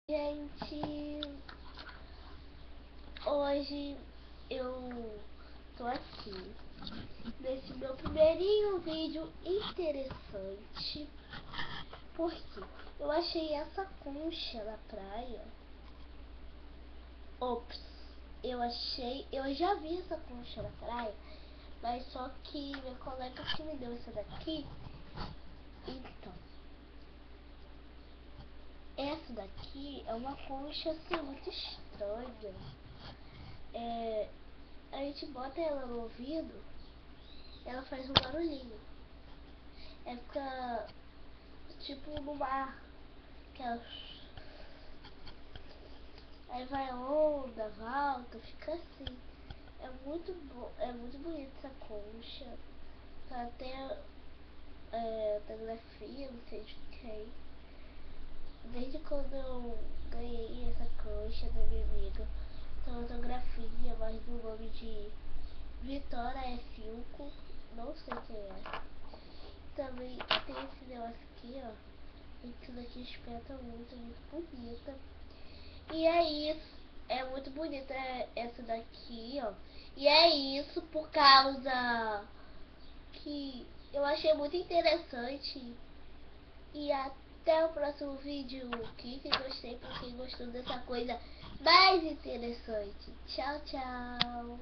Gente, hoje eu tô aqui nesse meu primeirinho vídeo interessante, porque eu achei essa concha na praia. Ops, eu já vi essa concha na praia, mas só que minha colega que me deu essa daqui. Então, essa daqui é uma concha assim muito estranha. A gente bota ela no ouvido, ela faz um barulhinho. Fica tipo no mar, aquela... Aí vai onda, volta, fica assim. É muito bonita essa concha. Tá até fotografia, não sei de quem. Desde quando eu ganhei essa concha da minha amiga, tem fotografia, mas no nome de Vitória F5, não sei quem é. Também tem esse negócio aqui, ó. Isso daqui espeta muito, muito bonita. E é isso. É muito bonita essa daqui, ó. E é isso por causa que eu achei muito interessante. E até o próximo vídeo. Clique em gostei pra quem gostou dessa coisa mais interessante. Tchau, tchau.